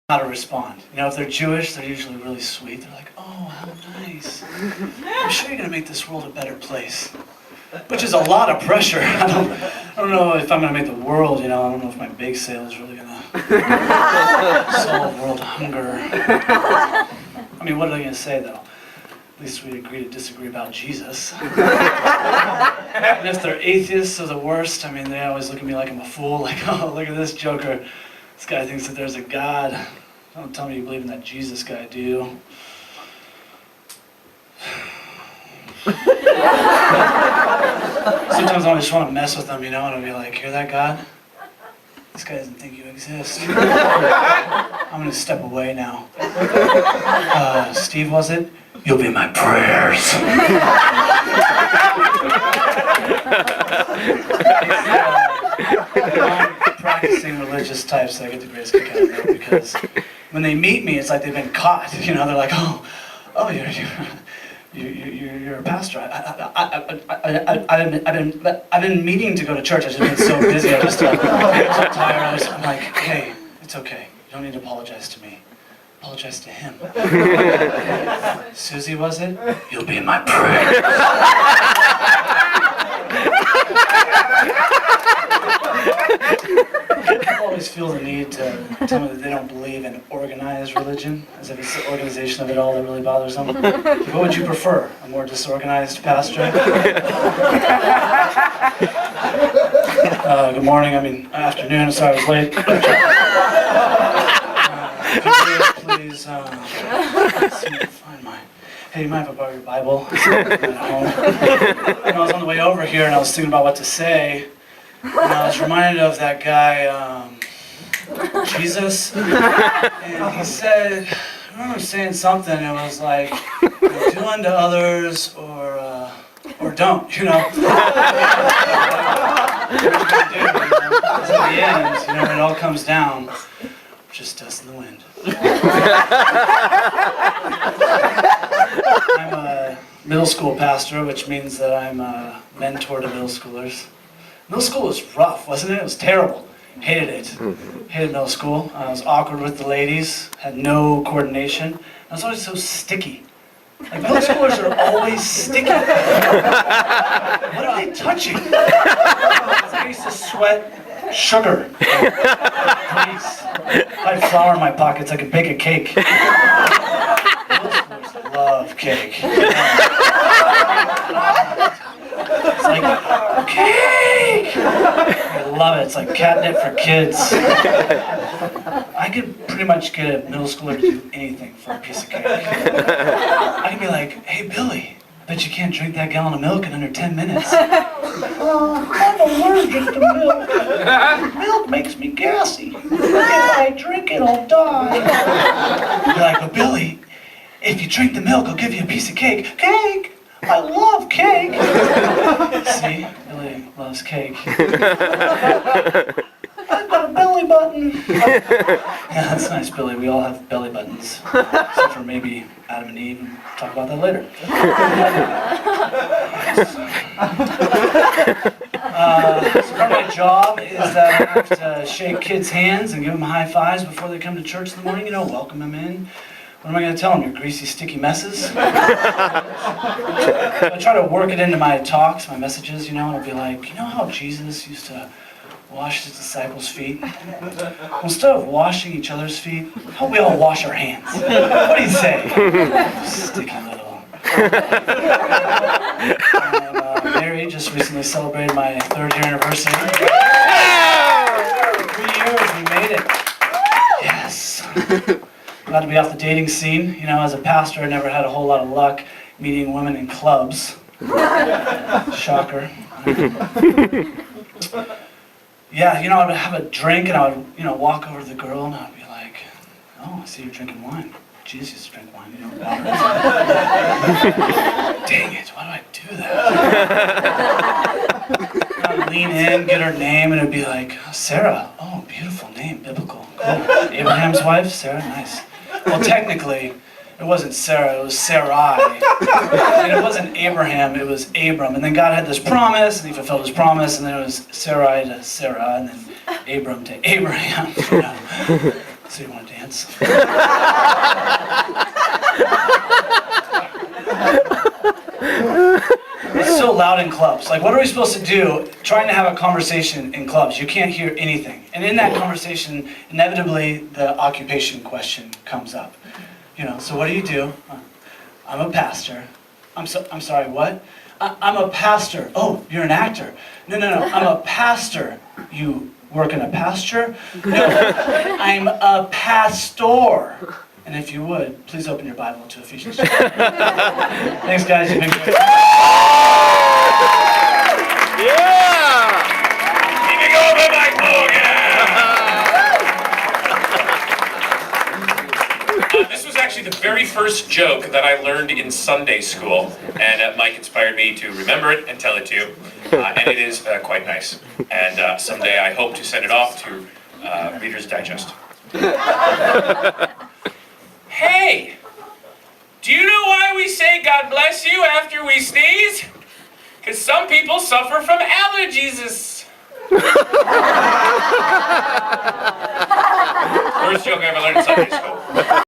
how to respond. You know, if they're Jewish, they're usually really sweet. They're like, oh, how nice. I'm sure you're going to make this world a better place. Which is a lot of pressure. I don't know if I'm going to make the world, you know, I don't know if my bake sale is really going to solve world hunger. I mean, what are they going to say, though? At least we agree to disagree about Jesus. And if they're atheists or the worst, I mean, they always look at me like I'm a fool. Like, oh, look at this joker. This guy thinks that there's a God. Don't tell me you believe in that Jesus guy, do you? Sometimes I just want to mess with them, you know, and I'll be like, hear that, God? This guy doesn't think you exist. I'm going to step away now. Steve, was it? You'll be my prayers. Practicing religious types that I get the greatest kick out of them, because when they meet me, it's like they've been caught. You know, they're like, oh, you're a pastor. I've been meaning to go to church. I've just been so busy. I'm so tired. I'm like, hey, it's okay. You don't need to apologize to me. Apologize to him. Susie, was it? You'll be in my prayers. I always feel the need to tell me that they don't believe in organized religion, as if it's the organization of it all that really bothers them. What would you prefer? A more disorganized pastor? Good morning, afternoon, sorry I was late. Please, see me find my... Hey, you might have to borrow your Bible at home. And I was on the way over here and I was thinking about what to say. And I was reminded of that guy, Jesus, and he said, I remember saying something, it was like, do unto others or don't, you know. Because in the end, you know, when it all comes down, just dust in the wind. I'm a middle school pastor, which means that I'm a mentor to middle schoolers. Middle school was rough, wasn't it? It was terrible. Hated it. Hated middle school. I was awkward with the ladies, had no coordination. I was always so sticky. Like, middle schoolers are always sticky. What are they touching? I used to sweat sugar, grease. I had flour in my pockets, I could bake a cake. Middle schoolers love cake. It's like, cake! I love it. It's like catnip for kids. I could pretty much get a middle schooler to do anything for a piece of cake. I could be like, hey, Billy, I bet you can't drink that gallon of milk in under 10 minutes. I'm allergic to milk. Milk makes me gassy. If I drink it, I'll die. You're like, but Billy, if you drink the milk, I'll give you a piece of cake. Cake! I love cake! See? Billy loves cake. I've got a belly button! Yeah, that's nice, Billy. We all have belly buttons. Except for maybe Adam and Eve. We'll talk about that later. So part of my job is that I have to shake kids' hands and give them high fives before they come to church in the morning. You know, welcome them in. What am I going to tell them? You're greasy, sticky messes? So I try to work it into my talks, my messages, you know, and I'll be like, you know how Jesus used to wash his disciples' feet? Well, instead of washing each other's feet, how about we all wash our hands? What do you say? Sticky little. I'm married, just recently celebrated my 3rd year anniversary. 3 years, we made it. Yes. Glad to be off the dating scene. You know, as a pastor, I never had a whole lot of luck meeting women in clubs. Shocker. Yeah, you know, I'd have a drink and I would, you know, walk over to the girl and I'd be like, oh, I see you're drinking wine. Jesus used to drink wine, you know. Dang it, why do I do that? I'd lean in, get her name, and it'd be like, Sarah. Oh, beautiful name, biblical. Cool. Abraham's wife? Sarah, nice. Well, technically, it wasn't Sarah, it was Sarai. And it wasn't Abraham, it was Abram. And then God had this promise, and he fulfilled his promise, and then it was Sarai to Sarah, and then Abram to Abraham. You know. So you want to dance? It's so loud in clubs. Like, what are we supposed to do trying to have a conversation in clubs? You can't hear anything. And in that conversation, inevitably, the occupation question comes up. You know, so what do? I'm a pastor. I'm sorry, what? I'm a pastor. Oh, you're an actor. No, I'm a pastor. You work in a pasture? No, I'm a pastor. And if you would, please open your Bible to Ephesians. Thanks, guys. You've been great. Yeah! Keeping over Mike Morgan! This was actually the very first joke that I learned in Sunday school, and Mike inspired me to remember it and tell it to you, and it is quite nice. And someday I hope to send it off to Reader's Digest. Hey, do you know why we say God bless you after we sneeze? Because some people suffer from allergies. First joke I ever learned in Sunday school.